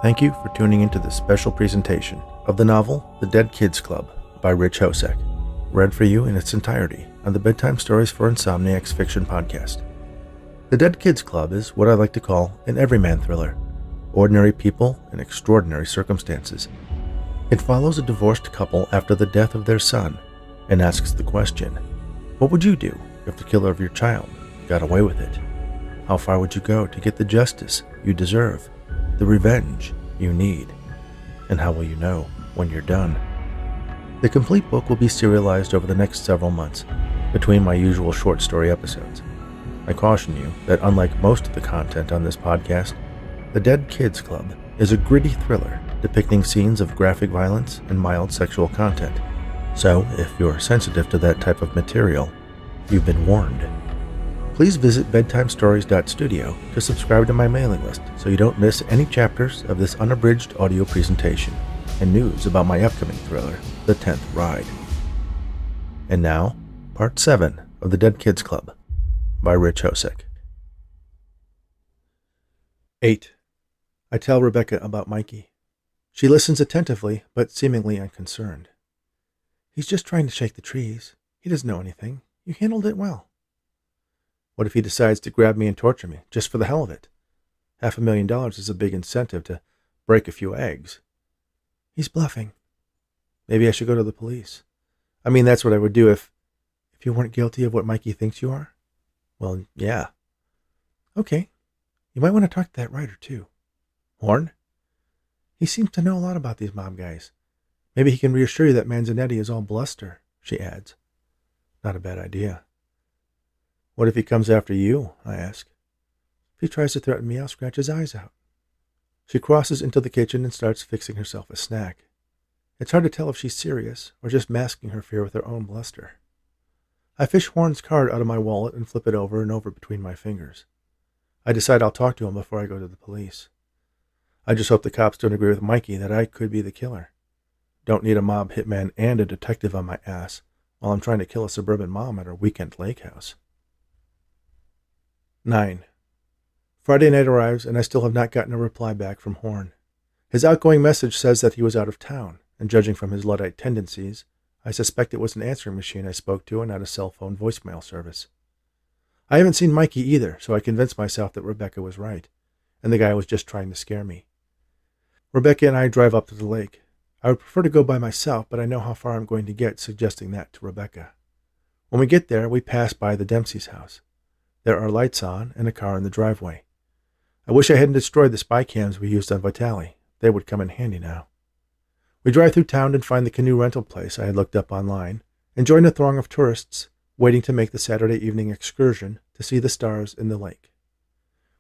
Thank you for tuning into this special presentation of the novel The Dead Kids Club by Hosek, read for you in its entirety on the Bedtime Stories for Insomniacs fiction podcast. The Dead Kids Club is what I like to call an everyman thriller, ordinary people in extraordinary circumstances. It follows a divorced couple after the death of their son and asks the question, what would you do if the killer of your child got away with it? How far would you go to get the justice you deserve, the revenge you need? And how will you know when you're done? The complete book will be serialized over the next several months between my usual short story episodes. I caution you that unlike most of the content on this podcast, The Dead Kids Club is a gritty thriller depicting scenes of graphic violence and mild sexual content. So, if you're sensitive to that type of material, you've been warned. Please visit bedtimestories.studio to subscribe to my mailing list so you don't miss any chapters of this unabridged audio presentation and news about my upcoming thriller, The 10th Ride. And now, Part 7 of The Dead Kids Club by Hosek. 8. I tell Rebecca about Mikey. She listens attentively, but seemingly unconcerned. He's just trying to shake the trees. He doesn't know anything. You handled it well. What if he decides to grab me and torture me, just for the hell of it? $500,000 is a big incentive to break a few eggs. He's bluffing. Maybe I should go to the police. I mean, that's what I would do if you weren't guilty of what Mikey thinks you are. Well, yeah. Okay. You might want to talk to that writer, too. Horn? He seems to know a lot about these mob guys. Maybe he can reassure you that Manzanetti is all bluster, she adds. Not a bad idea. What if he comes after you? I ask. If he tries to threaten me, I'll scratch his eyes out. She crosses into the kitchen and starts fixing herself a snack. It's hard to tell if she's serious or just masking her fear with her own bluster. I fish Horn's card out of my wallet and flip it over and over between my fingers. I decide I'll talk to him before I go to the police. I just hope the cops don't agree with Mikey that I could be the killer. Don't need a mob hitman and a detective on my ass while I'm trying to kill a suburban mom at her weekend lake house. 9. Friday night arrives, and I still have not gotten a reply back from Horn. His outgoing message says that he was out of town, and judging from his Luddite tendencies, I suspect it was an answering machine I spoke to and not a cell phone voicemail service. I haven't seen Mikey either, so I convinced myself that Rebecca was right, and the guy was just trying to scare me. Rebecca and I drive up to the lake. I would prefer to go by myself, but I know how far I'm going to get suggesting that to Rebecca. When we get there, we pass by the Dempsey's house. There are lights on and a car in the driveway. I wish I hadn't destroyed the spy cams we used on Vitali. They would come in handy now. We drive through town and find the canoe rental place I had looked up online, and join a throng of tourists waiting to make the Saturday evening excursion to see the stars in the lake.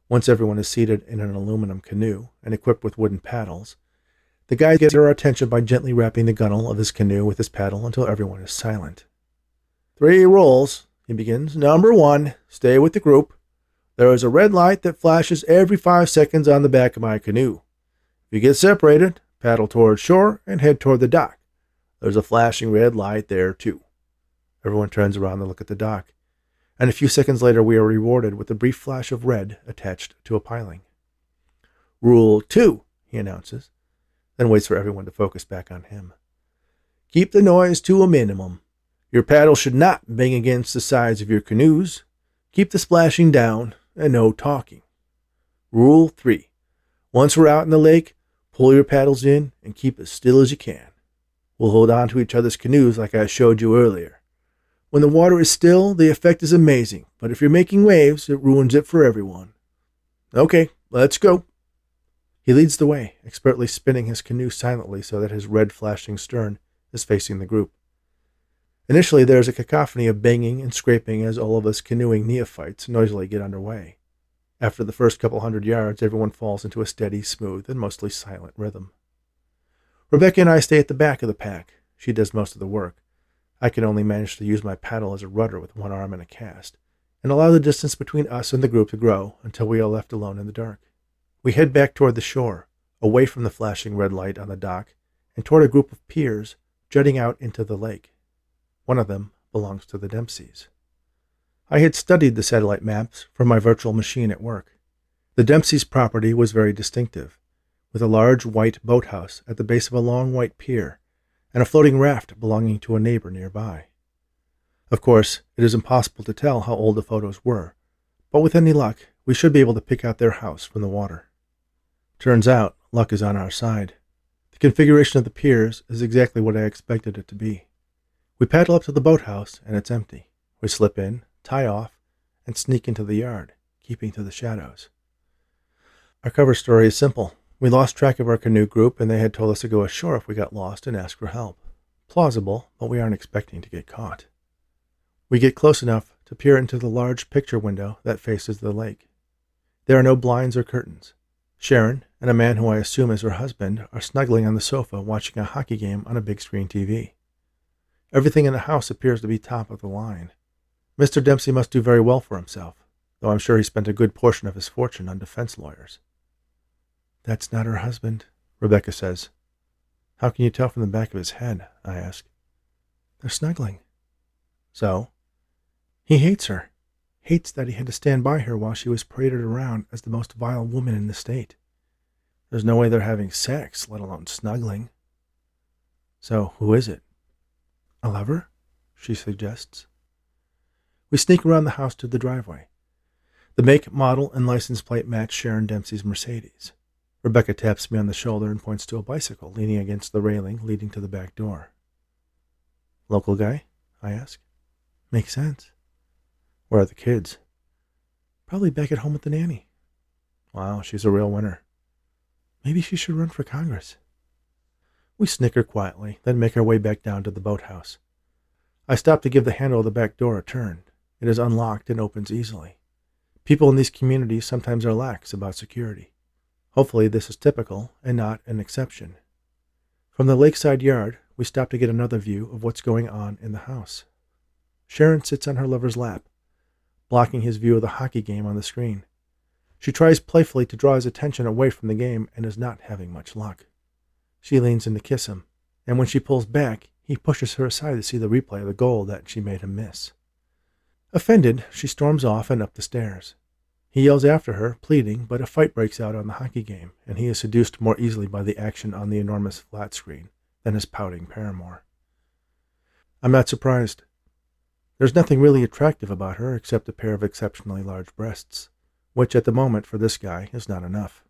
Once everyone is seated in an aluminum canoe and equipped with wooden paddles, the guide gets our attention by gently wrapping the gunnel of his canoe with his paddle until everyone is silent. 3 rules, he begins. Number 1, stay with the group. There is a red light that flashes every 5 seconds on the back of my canoe. If you get separated, paddle toward shore and head toward the dock. There's a flashing red light there, too. Everyone turns around to look at the dock, and a few seconds later we are rewarded with a brief flash of red attached to a piling. Rule 2, he announces, then waits for everyone to focus back on him. Keep the noise to a minimum. Your paddle should not bang against the sides of your canoes. Keep the splashing down and no talking. Rule 3. Once we're out in the lake, pull your paddles in and keep as still as you can. We'll hold on to each other's canoes like I showed you earlier. When the water is still, the effect is amazing, but if you're making waves, it ruins it for everyone. Okay, let's go. He leads the way, expertly spinning his canoe silently so that his red flashing stern is facing the group. Initially, there is a cacophony of banging and scraping as all of us canoeing neophytes noisily get underway. After the first couple 100 yards, everyone falls into a steady, smooth, and mostly silent rhythm. Rebecca and I stay at the back of the pack. She does most of the work. I can only manage to use my paddle as a rudder with one arm and a cast, and allow the distance between us and the group to grow until we are left alone in the dark. We head back toward the shore, away from the flashing red light on the dock, and toward a group of piers jutting out into the lake. One of them belongs to the Dempseys. I had studied the satellite maps from my virtual machine at work. The Dempsey's property was very distinctive, with a large white boathouse at the base of a long white pier and a floating raft belonging to a neighbor nearby. Of course, it is impossible to tell how old the photos were, but with any luck, we should be able to pick out their house from the water. Turns out, luck is on our side. The configuration of the piers is exactly what I expected it to be. We paddle up to the boathouse, and it's empty. We slip in, tie off, and sneak into the yard, keeping to the shadows. Our cover story is simple. We lost track of our canoe group, and they had told us to go ashore if we got lost and ask for help. Plausible, but we aren't expecting to get caught. We get close enough to peer into the large picture window that faces the lake. There are no blinds or curtains. Sharon and a man who I assume is her husband are snuggling on the sofa watching a hockey game on a big screen TV. Everything in the house appears to be top of the line. Mr. Dempsey must do very well for himself, though I'm sure he spent a good portion of his fortune on defense lawyers. "That's not her husband," Rebecca says. "How can you tell from the back of his head?" I ask. "They're snuggling." "So?" "He hates her. Hates that he had to stand by her while she was paraded around as the most vile woman in the state. There's no way they're having sex, let alone snuggling." "So who is it?" "A lover?" she suggests. We sneak around the house to the driveway. The make, model, and license plate match Sharon Dempsey's Mercedes. Rebecca taps me on the shoulder and points to a bicycle leaning against the railing leading to the back door. "Local guy?" I ask. "Makes sense." "Where are the kids?" "Probably back at home with the nanny." "Wow, she's a real winner." "Maybe she should run for Congress." We snicker quietly, then make our way back down to the boathouse. I stop to give the handle of the back door a turn. It is unlocked and opens easily. People in these communities sometimes are lax about security. Hopefully this is typical and not an exception. From the lakeside yard, we stop to get another view of what's going on in the house. Sharon sits on her lover's lap, blocking his view of the hockey game on the screen. She tries playfully to draw his attention away from the game and is not having much luck. She leans in to kiss him, and when she pulls back, he pushes her aside to see the replay of the goal that she made him miss. Offended, she storms off and up the stairs. He yells after her, pleading, but a fight breaks out on the hockey game, and he is seduced more easily by the action on the enormous flat screen than his pouting paramour. I'm not surprised. There's nothing really attractive about her except a pair of exceptionally large breasts, which at the moment for this guy is not enough.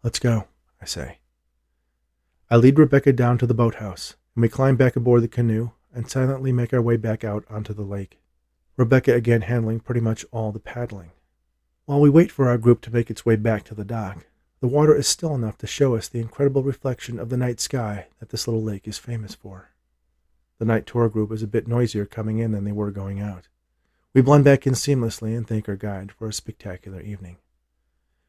"Let's go," I say. I lead Rebecca down to the boathouse, and we climb back aboard the canoe and silently make our way back out onto the lake, Rebecca again handling pretty much all the paddling. While we wait for our group to make its way back to the dock, the water is still enough to show us the incredible reflection of the night sky that this little lake is famous for. The night tour group is a bit noisier coming in than they were going out. We blend back in seamlessly and thank our guide for a spectacular evening.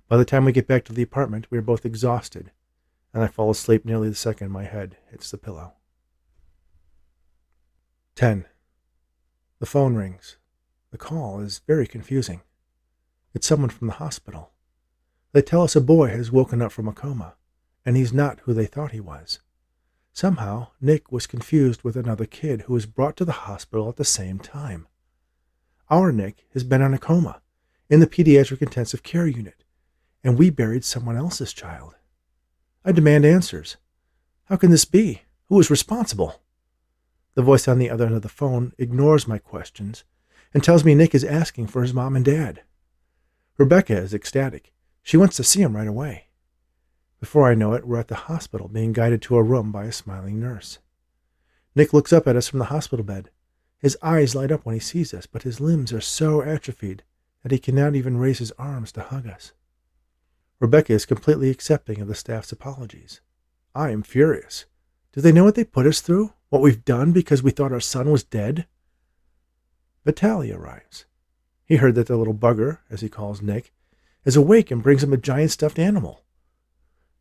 By the time we get back to the apartment, we are both exhausted, and I fall asleep nearly the second my head hits the pillow. 10. The phone rings. The call is very confusing. It's someone from the hospital. They tell us a boy has woken up from a coma, and he's not who they thought he was. Somehow, Nick was confused with another kid who was brought to the hospital at the same time. Our Nick has been in a coma, in the pediatric intensive care unit, and we buried someone else's child. I demand answers. How can this be? Who is responsible? The voice on the other end of the phone ignores my questions and tells me Nick is asking for his mom and dad. Rebecca is ecstatic. She wants to see him right away. Before I know it, we're at the hospital being guided to a room by a smiling nurse. Nick looks up at us from the hospital bed. His eyes light up when he sees us, but his limbs are so atrophied that he cannot even raise his arms to hug us. Rebecca is completely accepting of the staff's apologies. I am furious. Do they know what they put us through? What we've done because we thought our son was dead? Vitaly arrives. He heard that the little bugger, as he calls Nick, is awake and brings him a giant stuffed animal.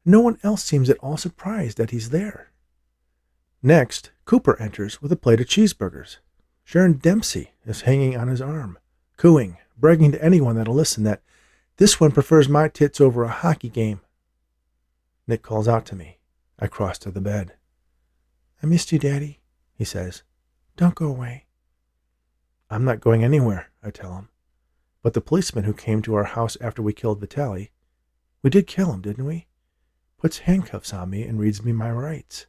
No one else seems at all surprised that he's there. Next, Cooper enters with a plate of cheeseburgers. Sharon Dempsey is hanging on his arm, cooing, bragging to anyone that'll listen that this one prefers my tits over a hockey game. Nick calls out to me. I cross to the bed. "I missed you, Daddy," he says. "Don't go away." "I'm not going anywhere," I tell him. "But the policeman who came to our house after we killed Vitaly, we did kill him, didn't we? puts handcuffs on me and reads me my rights.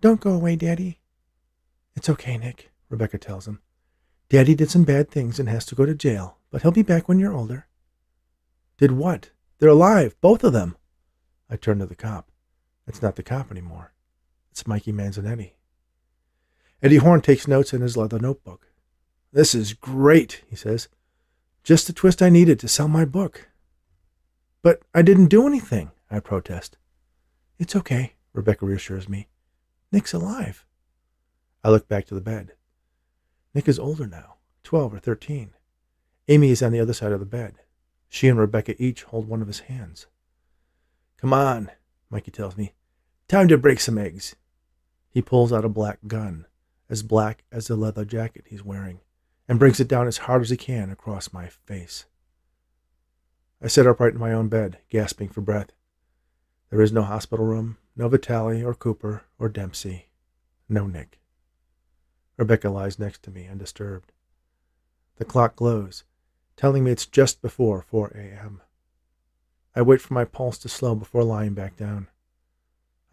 Don't go away, Daddy. It's okay, Nick, Rebecca tells him. Daddy did some bad things and has to go to jail, but he'll be back when you're older. Did what? They're alive, both of them. I turn to the cop. It's not the cop anymore. It's Mikey Manzanetti. Eddie Horn takes notes in his leather notebook. This is great, he says. Just the twist I needed to sell my book. But I didn't do anything, I protest. It's okay, Rebecca reassures me. Nick's alive. I look back to the bed. Nick is older now, 12 or 13. Amy is on the other side of the bed. She and Rebecca each hold one of his hands. Come on, Mikey tells me. Time to break some eggs. He pulls out a black gun, as black as the leather jacket he's wearing, and brings it down as hard as he can across my face. I sit upright in my own bed, gasping for breath. There is no hospital room, no Vitale or Cooper or Dempsey, no Nick. Rebecca lies next to me, undisturbed. The clock glows, telling me it's just before 4 a.m. I wait for my pulse to slow before lying back down.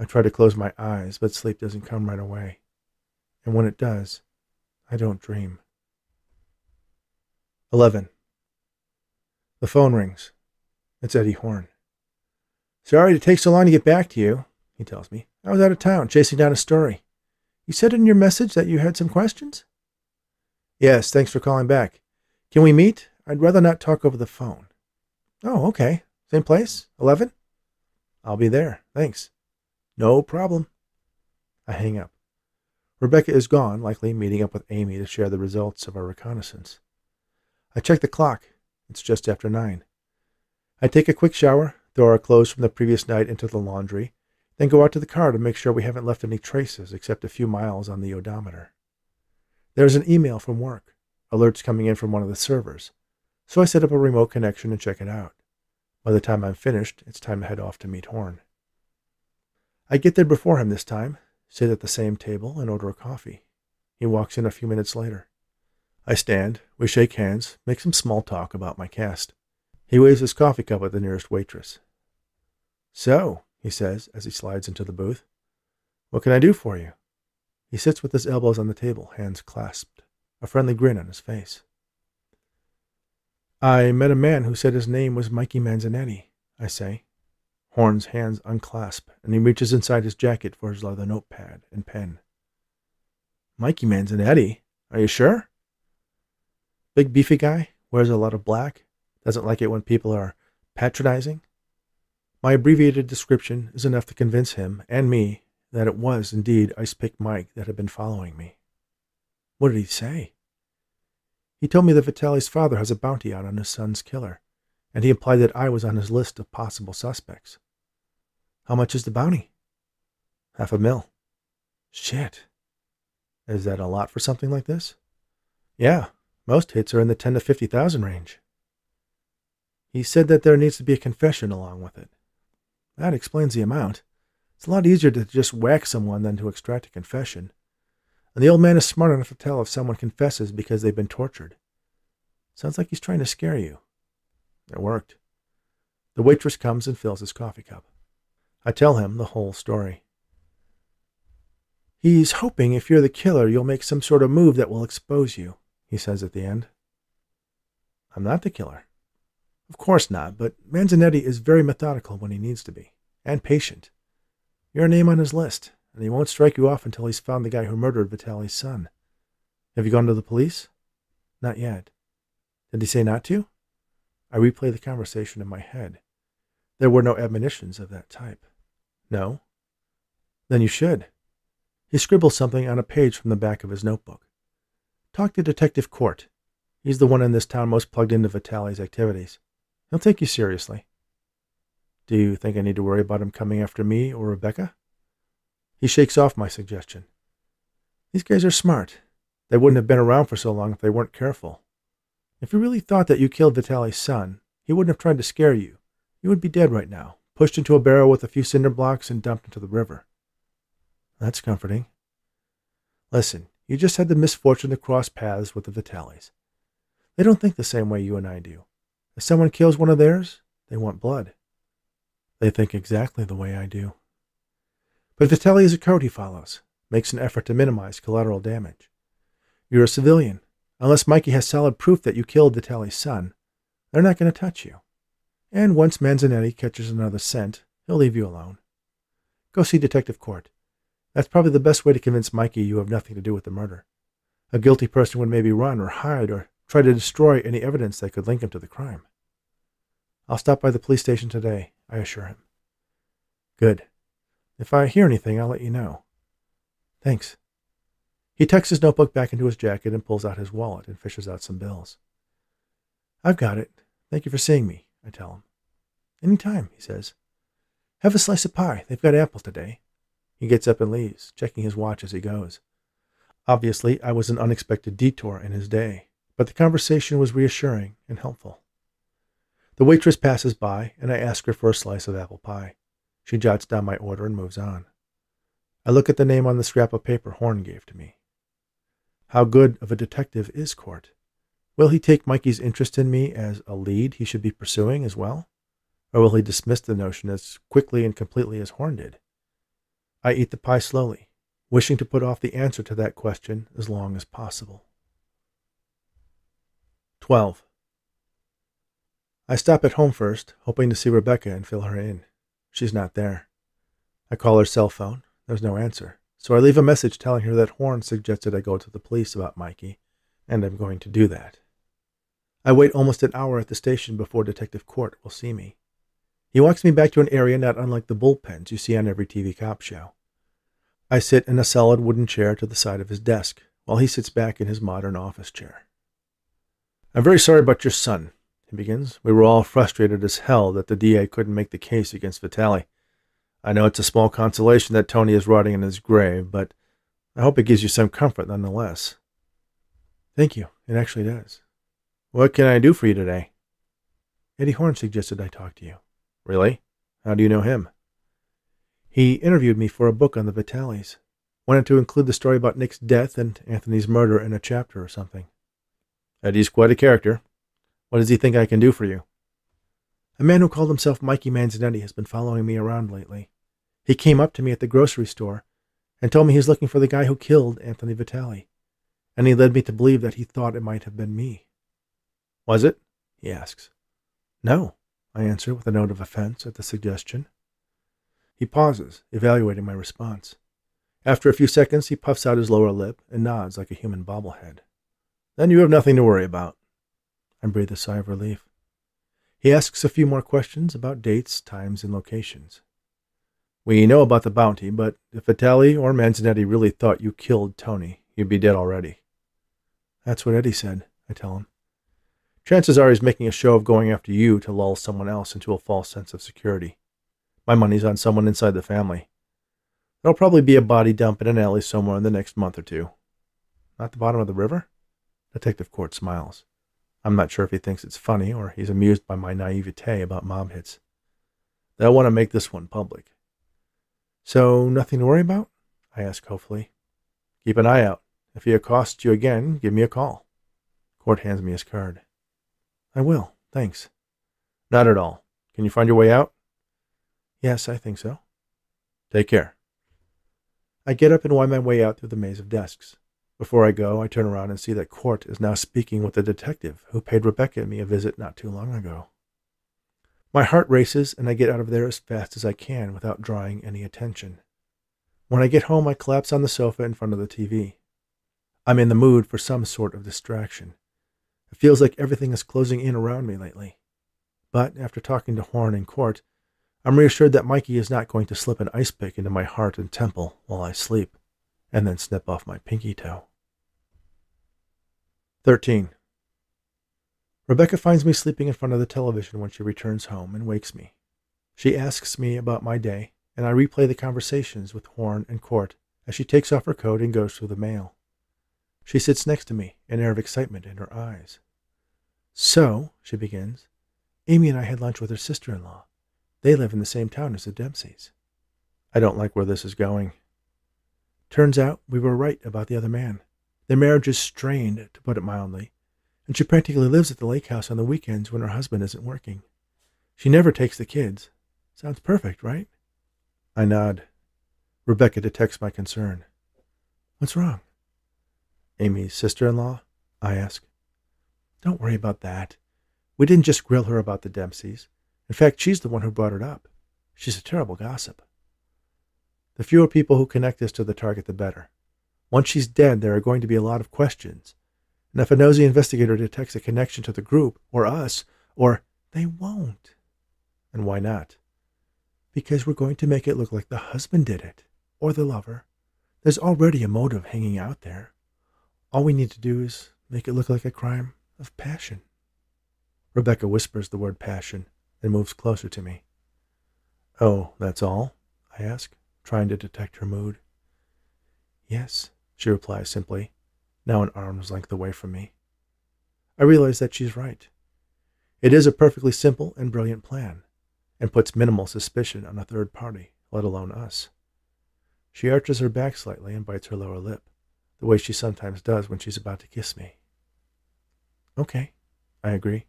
I try to close my eyes, but sleep doesn't come right away. And when it does, I don't dream. 11. The phone rings. It's Eddie Horn. Sorry to take so long to get back to you, he tells me. I was out of town, chasing down a story. You said in your message that you had some questions? Yes, thanks for calling back. Can we meet? I'd rather not talk over the phone. Oh, okay. Same place? 11? I'll be there. Thanks. No problem. I hang up. Rebecca is gone, likely meeting up with Amy to share the results of our reconnaissance. I check the clock. It's just after 9. I take a quick shower, throw our clothes from the previous night into the laundry, then go out to the car to make sure we haven't left any traces except a few miles on the odometer. There's an email from work, alerts coming in from one of the servers, so I set up a remote connection and check it out. By the time I'm finished, it's time to head off to meet Horn. I get there before him this time, sit at the same table, and order a coffee. He walks in a few minutes later. I stand, we shake hands, make some small talk about my cast. He waves his coffee cup at the nearest waitress. So, he says as he slides into the booth, what can I do for you? He sits with his elbows on the table, hands clasped, a friendly grin on his face. I met a man who said his name was Mikey Manzanetti, I say. Horn's hands unclasp, and he reaches inside his jacket for his leather notepad and pen. Mikey Manzanetti? Are you sure? Big beefy guy, wears a lot of black, doesn't like it when people are patronizing. My abbreviated description is enough to convince him and me that it was indeed Ice Pick Mike that had been following me. What did he say? He told me that Vitale's father has a bounty out on his son's killer, and he implied that I was on his list of possible suspects. How much is the bounty? $500,000. Shit. Is that a lot for something like this? Yeah, most hits are in the 10 to 50,000 range. He said that there needs to be a confession along with it. That explains the amount. It's a lot easier to just whack someone than to extract a confession. And the old man is smart enough to tell if someone confesses because they've been tortured. Sounds like he's trying to scare you. It worked. The waitress comes and fills his coffee cup. I tell him the whole story. He's hoping if you're the killer, you'll make some sort of move that will expose you, he says at the end. I'm not the killer. Of course not, but Manzanetti is very methodical when he needs to be, and patient. You're a name on his list, and he won't strike you off until he's found the guy who murdered Vitale's son. Have you gone to the police? Not yet. Did he say not to? I replay the conversation in my head. There were no admonitions of that type. No? Then you should. He scribbles something on a page from the back of his notebook. Talk to Detective Court. He's the one in this town most plugged into Vitale's activities. He'll take you seriously. Do you think I need to worry about him coming after me or Rebecca? He shakes off my suggestion. These guys are smart. They wouldn't have been around for so long if they weren't careful. If he really thought that you killed Vitale's son, he wouldn't have tried to scare you. You would be dead right now, pushed into a barrel with a few cinder blocks and dumped into the river. That's comforting. Listen, you just had the misfortune to cross paths with the Vitales. They don't think the same way you and I do. If someone kills one of theirs, they want blood. They think exactly the way I do. But Vitelli is a code he follows, makes an effort to minimize collateral damage. You're a civilian. Unless Mikey has solid proof that you killed Vitelli's son, they're not going to touch you. And once Manzanetti catches another scent, he'll leave you alone. Go see Detective Court. That's probably the best way to convince Mikey you have nothing to do with the murder. A guilty person would maybe run or hide or try to destroy any evidence that could link him to the crime. I'll stop by the police station today, I assure him. Good. If I hear anything, I'll let you know. Thanks. He tucks his notebook back into his jacket and pulls out his wallet and fishes out some bills. I've got it. Thank you for seeing me, I tell him. Any time, he says. Have a slice of pie. They've got apple today. He gets up and leaves, checking his watch as he goes. Obviously, I was an unexpected detour in his day, but the conversation was reassuring and helpful. The waitress passes by, and I ask her for a slice of apple pie. She jots down my order and moves on. I look at the name on the scrap of paper Horn gave to me. How good of a detective is Court? Will he take Mikey's interest in me as a lead he should be pursuing as well? Or will he dismiss the notion as quickly and completely as Horn did? I eat the pie slowly, wishing to put off the answer to that question as long as possible. 12. I stop at home first, hoping to see Rebecca and fill her in. She's not there. I call her cell phone. There's no answer, so I leave a message telling her that Horn suggested I go to the police about Mikey, and I'm going to do that. I wait almost an hour at the station before Detective Court will see me. He walks me back to an area not unlike the bullpens you see on every TV cop show. I sit in a solid wooden chair to the side of his desk, while he sits back in his modern office chair. I'm very sorry about your son, he begins. We were all frustrated as hell that the DA couldn't make the case against Vitelli. I know it's a small consolation that Tony is rotting in his grave, but I hope it gives you some comfort nonetheless. Thank you. It actually does. What can I do for you today? Eddie Horn suggested I talk to you. Really? How do you know him? He interviewed me for a book on the Vitellis. Wanted to include the story about Nick's death and Anthony's murder in a chapter or something. Eddie's quite a character. What does he think I can do for you? A man who called himself Mikey Manzanetti has been following me around lately. He came up to me at the grocery store and told me he's looking for the guy who killed Anthony Vitelli, and he led me to believe that he thought it might have been me. Was it? He asks. No, I answer with a note of offense at the suggestion. He pauses, evaluating my response. After a few seconds, he puffs out his lower lip and nods like a human bobblehead. Then you have nothing to worry about. I breathe a sigh of relief. He asks a few more questions about dates, times, and locations. We know about the bounty, but if Vitelli or Manzanetti really thought you killed Tony, you'd be dead already. That's what Eddie said, I tell him. Chances are he's making a show of going after you to lull someone else into a false sense of security. My money's on someone inside the family. There'll probably be a body dump in an alley somewhere in the next month or two. Not the bottom of the river? Detective Court smiles. I'm not sure if he thinks it's funny or he's amused by my naivete about mob hits. They'll want to make this one public. So, nothing to worry about? I ask hopefully. Keep an eye out. If he accosts you again, give me a call. Court hands me his card. I will, thanks. Not at all. Can you find your way out? Yes, I think so. Take care. I get up and wind my way out through the maze of desks. Before I go, I turn around and see that Court is now speaking with the detective who paid Rebecca and me a visit not too long ago. My heart races, and I get out of there as fast as I can without drawing any attention. When I get home, I collapse on the sofa in front of the TV. I'm in the mood for some sort of distraction. It feels like everything is closing in around me lately. But after talking to Horn and Court, I'm reassured that Mikey is not going to slip an ice pick into my heart and temple while I sleep, and then snip off my pinky toe. 13. Rebecca finds me sleeping in front of the television when she returns home and wakes me. She asks me about my day, and I replay the conversations with Horn and Court as she takes off her coat and goes through the mail. She sits next to me, an air of excitement in her eyes. So, she begins, Amy and I had lunch with her sister-in-law. They live in the same town as the Dempseys. I don't like where this is going. Turns out we were right about the other man. Their marriage is strained, to put it mildly, and she practically lives at the lake house on the weekends when her husband isn't working. She never takes the kids, Sounds perfect, right? I nod. Rebecca detects my concern. What's wrong? Amy's sister-in-law? I ask. Don't worry about that. We didn't just grill her about the Dempseys. In fact, she's the one who brought it up. She's a terrible gossip. The fewer people who connect us to the target, the better. Once she's dead, there are going to be a lot of questions. And if a nosy investigator detects a connection to the group, or us, or they won't. And why not? Because we're going to make it look like the husband did it, or the lover. There's already a motive hanging out there. All we need to do is make it look like a crime of passion. Rebecca whispers the word passion and moves closer to me. Oh, that's all? I ask, trying to detect her mood. Yes, she replies simply, now an arm's length away from me. I realize that she's right. It is a perfectly simple and brilliant plan, and puts minimal suspicion on a third party, let alone us. She arches her back slightly and bites her lower lip, the way she sometimes does when she's about to kiss me. Okay, I agree.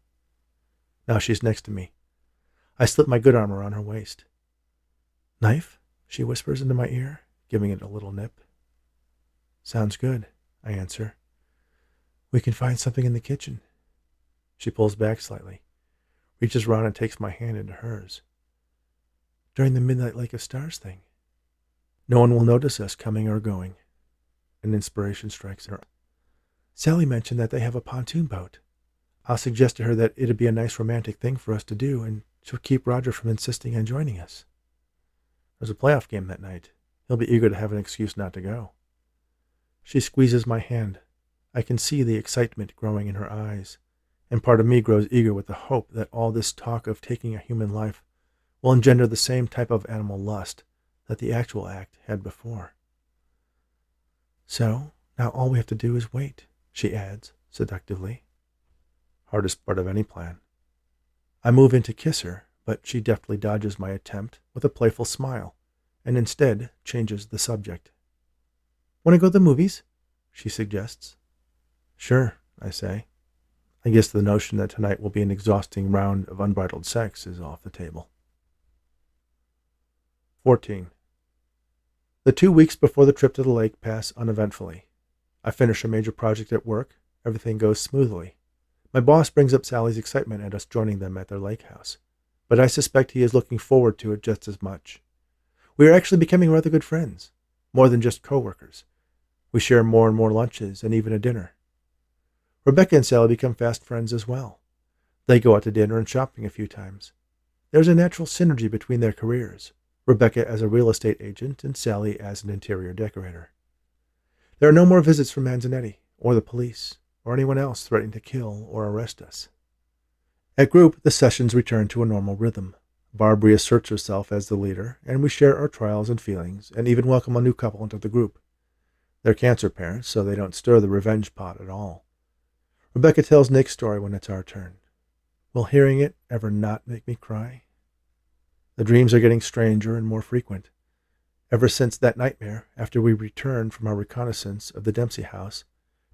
Now she's next to me. I slip my good arm around her waist. Knife? She whispers into my ear, giving it a little nip. Sounds good, I answer. We can find something in the kitchen. She pulls back slightly, reaches around and takes my hand into hers. During the Midnight Lake of Stars thing. No one will notice us coming or going. An inspiration strikes her. Sally mentioned that they have a pontoon boat. I'll suggest to her that it'd be a nice romantic thing for us to do, and she'll keep Roger from insisting on joining us. There's a playoff game that night. He'll be eager to have an excuse not to go. She squeezes my hand. I can see the excitement growing in her eyes, and part of me grows eager with the hope that all this talk of taking a human life will engender the same type of animal lust that the actual act had before. So, now all we have to do is wait, she adds, seductively. Hardest part of any plan. I move in to kiss her, but she deftly dodges my attempt with a playful smile, and instead changes the subject. Want to go to the movies? She suggests. Sure, I say. I guess the notion that tonight will be an exhausting round of unbridled sex is off the table. 14. The 2 weeks before the trip to the lake pass uneventfully. I finish a major project at work. Everything goes smoothly. My boss brings up Sally's excitement at us joining them at their lake house, but I suspect he is looking forward to it just as much. We are actually becoming rather good friends, more than just co-workers. We share more and more lunches and even a dinner. Rebecca and Sally become fast friends as well. They go out to dinner and shopping a few times. There's a natural synergy between their careers, Rebecca as a real estate agent and Sally as an interior decorator. There are no more visits from Manzanetti, or the police, or anyone else threatening to kill or arrest us. At group, the sessions return to a normal rhythm. Barb reasserts herself as the leader, and we share our trials and feelings, and even welcome a new couple into the group. They're cancer parents, so they don't stir the revenge pot at all. Rebecca tells Nick's story when it's our turn. Will hearing it ever not make me cry? The dreams are getting stranger and more frequent. Ever since that nightmare, after we returned from our reconnaissance of the Dempsey house,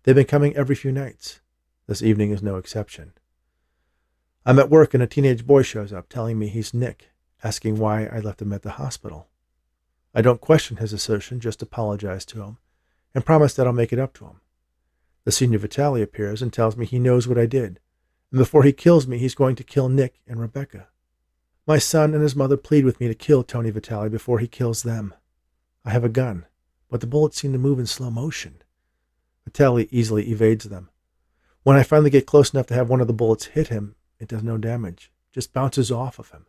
they've been coming every few nights. This evening is no exception. I'm at work and a teenage boy shows up telling me he's Nick, asking why I left him at the hospital. I don't question his assertion, just apologize to him, and promise that I'll make it up to him. The senior Vitale appears and tells me he knows what I did, and before he kills me, he's going to kill Nick and Rebecca. My son and his mother plead with me to kill Tony Vitale before he kills them. I have a gun, but the bullets seem to move in slow motion. Vitale easily evades them. When I finally get close enough to have one of the bullets hit him, it does no damage, just bounces off of him.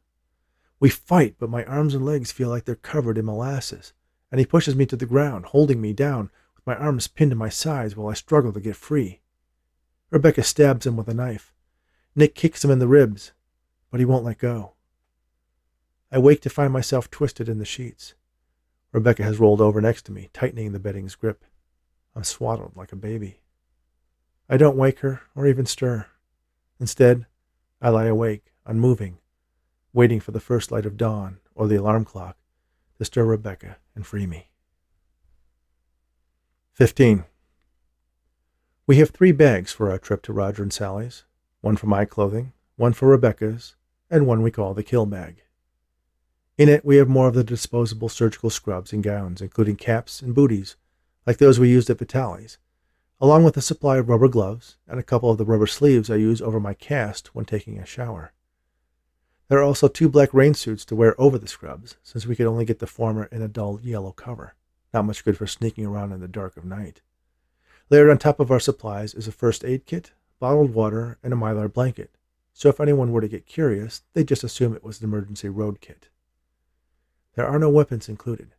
We fight, but my arms and legs feel like they're covered in molasses, and he pushes me to the ground, holding me down, with my arms pinned to my sides while I struggle to get free. Rebecca stabs him with a knife. Nick kicks him in the ribs, but he won't let go. I wake to find myself twisted in the sheets. Rebecca has rolled over next to me, tightening the bedding's grip. I'm swaddled like a baby. I don't wake her or even stir. Instead, I lie awake, unmoving, waiting for the first light of dawn or the alarm clock to stir Rebecca and free me. 15. We have 3 bags for our trip to Roger and Sally's, one for my clothing, one for Rebecca's, and one we call the kill bag. In it, we have more of the disposable surgical scrubs and gowns, including caps and booties, like those we used at Vitali's, along with a supply of rubber gloves and a couple of the rubber sleeves I use over my cast when taking a shower. There are also 2 black rain suits to wear over the scrubs, since we could only get the former in a dull yellow cover, not much good for sneaking around in the dark of night. Layered on top of our supplies is a first aid kit, bottled water, and a Mylar blanket, so if anyone were to get curious, they'd just assume it was an emergency road kit. There are no weapons included.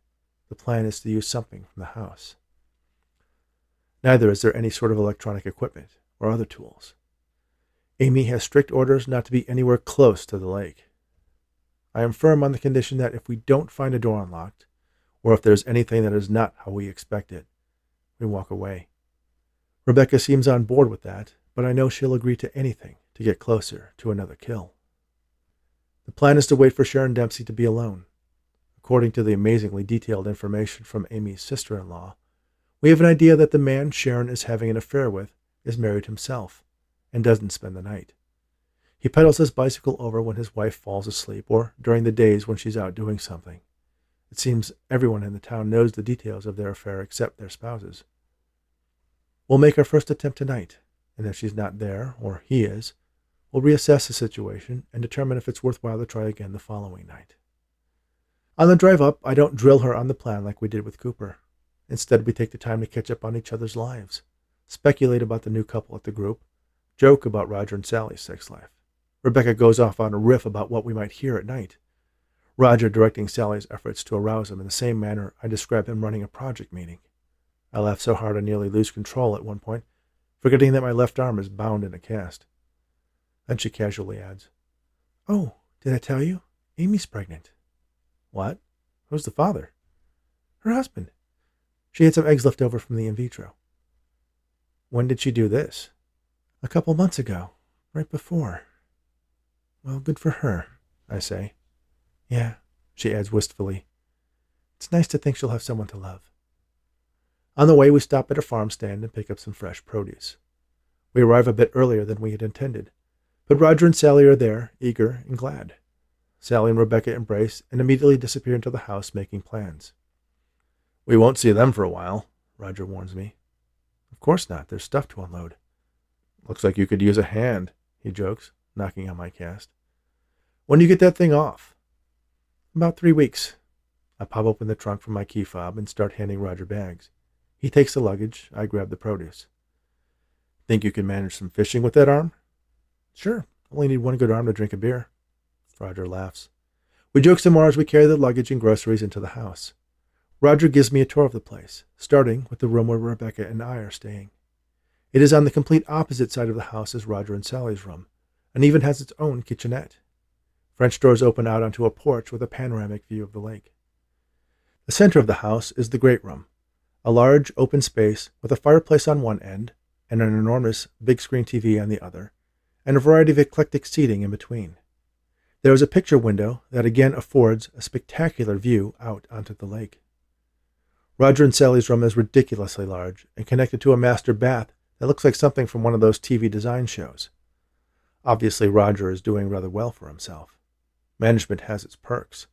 The plan is to use something from the house. Neither is there any sort of electronic equipment or other tools. Amy has strict orders not to be anywhere close to the lake. I am firm on the condition that if we don't find a door unlocked, or if there's anything that is not how we expect it, we walk away. Rebecca seems on board with that, but I know she'll agree to anything to get closer to another kill. The plan is to wait for Sharon Dempsey to be alone. According to the amazingly detailed information from Amy's sister-in-law, we have an idea that the man Sharon is having an affair with is married himself and doesn't spend the night. He pedals his bicycle over when his wife falls asleep or during the days when she's out doing something. It seems everyone in the town knows the details of their affair except their spouses. We'll make our first attempt tonight, and if she's not there, or he is, we'll reassess the situation and determine if it's worthwhile to try again the following night. On the drive up, I don't drill her on the plan like we did with Cooper. Instead, we take the time to catch up on each other's lives, speculate about the new couple at the group, joke about Roger and Sally's sex life. Rebecca goes off on a riff about what we might hear at night, Roger directing Sally's efforts to arouse him in the same manner I describe him running a project meeting. I laugh so hard I nearly lose control at one point, forgetting that my left arm is bound in a cast. Then she casually adds, "Oh, did I tell you? Amy's pregnant." "What? Who's the father?" "Her husband. She had some eggs left over from the in vitro." "When did she do this?" "A couple months ago, right before." "Well, good for her," I say. "Yeah," she adds wistfully. "It's nice to think she'll have someone to love." On the way, we stop at a farm stand and pick up some fresh produce. We arrive a bit earlier than we had intended, but Roger and Sally are there, eager and glad. Sally and Rebecca embrace and immediately disappear into the house making plans. "We won't see them for a while," Roger warns me. "Of course not. There's stuff to unload." "Looks like you could use a hand," he jokes, knocking on my cast. "When do you get that thing off?" "About 3 weeks." I pop open the trunk from my key fob and start handing Roger bags. He takes the luggage. I grab the produce. "Think you can manage some fishing with that arm?" "Sure. Only need one good arm to drink a beer." Roger laughs. We joke some more as we carry the luggage and groceries into the house. Roger gives me a tour of the place, starting with the room where Rebecca and I are staying. It is on the complete opposite side of the house as Roger and Sally's room, and even has its own kitchenette. French doors open out onto a porch with a panoramic view of the lake. The center of the house is the great room, a large open space with a fireplace on one end and an enormous big-screen TV on the other, and a variety of eclectic seating in between. There is a picture window that again affords a spectacular view out onto the lake. Roger and Sally's room is ridiculously large and connected to a master bath that looks like something from one of those TV design shows. Obviously, Roger is doing rather well for himself. Management has its perks,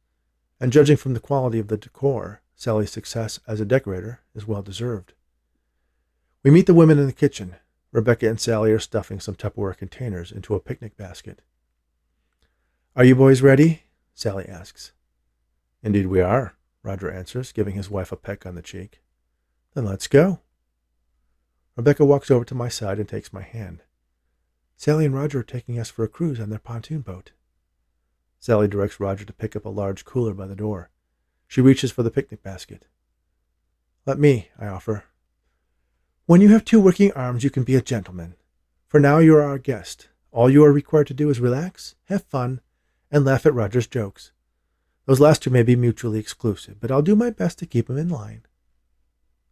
and judging from the quality of the decor, Sally's success as a decorator is well deserved. We meet the women in the kitchen. Rebecca and Sally are stuffing some Tupperware containers into a picnic basket. "Are you boys ready?" Sally asks. "Indeed we are," Roger answers, giving his wife a peck on the cheek. "Then let's go." Rebecca walks over to my side and takes my hand. "Sally and Roger are taking us for a cruise on their pontoon boat." Sally directs Roger to pick up a large cooler by the door. She reaches for the picnic basket. "Let me," I offer. "When you have 2 working arms, you can be a gentleman. For now, you are our guest. All you are required to do is relax, have fun, and laugh at Roger's jokes. Those last 2 may be mutually exclusive, but I'll do my best to keep them in line."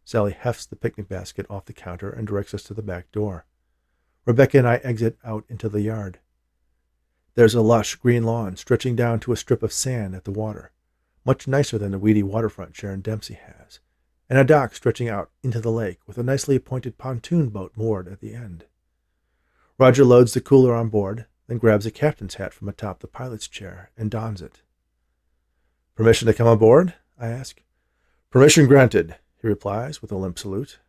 Sally hefts the picnic basket off the counter and directs us to the back door. Rebecca and I exit out into the yard. There's a lush green lawn stretching down to a strip of sand at the water, much nicer than the weedy waterfront Sharon Dempsey has, and a dock stretching out into the lake with a nicely appointed pontoon boat moored at the end. Roger loads the cooler on board, then grabs a captain's hat from atop the pilot's chair and dons it. "Permission to come aboard?" I ask. "Permission granted," he replies with a limp salute.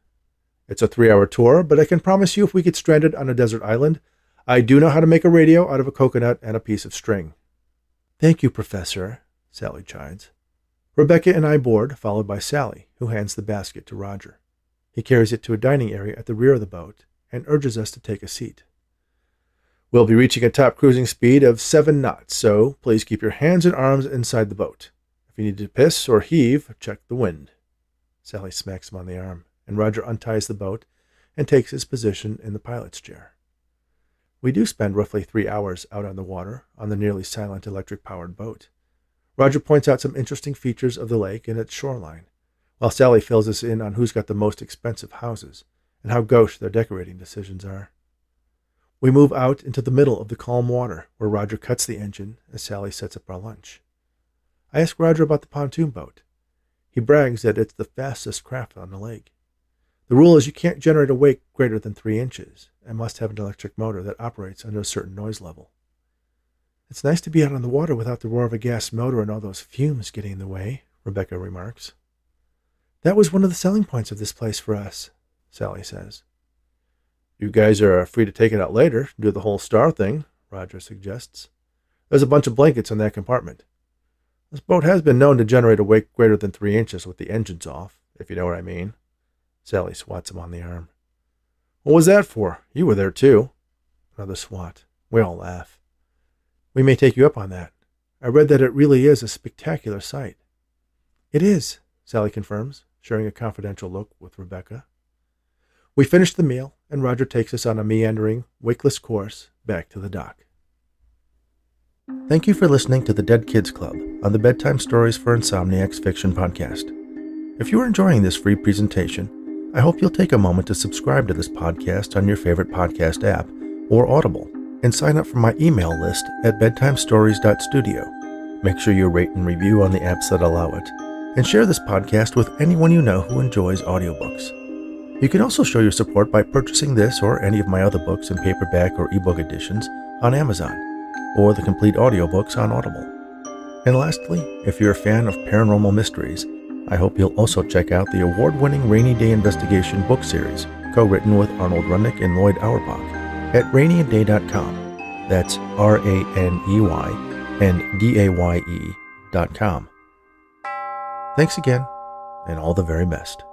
"It's a 3-hour tour, but I can promise you if we get stranded on a desert island, I do know how to make a radio out of a coconut and a piece of string." "Thank you, Professor," Sally chides. Rebecca and I board, followed by Sally, who hands the basket to Roger. He carries it to a dining area at the rear of the boat and urges us to take a seat. "We'll be reaching a top cruising speed of 7 knots, so please keep your hands and arms inside the boat. If you need to piss or heave, check the wind." Sally smacks him on the arm, and Roger unties the boat and takes his position in the pilot's chair. We do spend roughly 3 hours out on the water on the nearly silent electric-powered boat. Roger points out some interesting features of the lake and its shoreline, while Sally fills us in on who's got the most expensive houses and how gauche their decorating decisions are. We move out into the middle of the calm water, where Roger cuts the engine as Sally sets up our lunch. I ask Roger about the pontoon boat. He brags that it's the fastest craft on the lake. The rule is you can't generate a wake greater than 3 inches and must have an electric motor that operates under a certain noise level. "It's nice to be out on the water without the roar of a gas motor and all those fumes getting in the way," Rebecca remarks. "That was one of the selling points of this place for us," Sally says. "You guys are free to take it out later, do the whole star thing," Roger suggests. "There's a bunch of blankets in that compartment. This boat has been known to generate a wake greater than 3 inches with the engines off, if you know what I mean." Sally swats him on the arm. "What was that for? You were there too." Another swat. We all laugh. "We may take you up on that. I read that it really is a spectacular sight." "It is," Sally confirms, sharing a confidential look with Rebecca. We finish the meal, and Roger takes us on a meandering, wakeless course back to the dock. Thank you for listening to the Dead Kids Club on the Bedtime Stories for Insomniacs Fiction podcast. If you are enjoying this free presentation, I hope you'll take a moment to subscribe to this podcast on your favorite podcast app or Audible and sign up for my email list at bedtimestories.studio. Make sure you rate and review on the apps that allow it, and share this podcast with anyone you know who enjoys audiobooks. You can also show your support by purchasing this or any of my other books in paperback or ebook editions on Amazon, or the complete audiobooks on Audible. And lastly, if you're a fan of paranormal mysteries, I hope you'll also check out the award-winning Rainy Day Investigation book series, co-written with Arnold Runnick and Lloyd Auerbach, at rainyandday.com. That's RANEYANDAYE.com. Thanks again, and all the very best.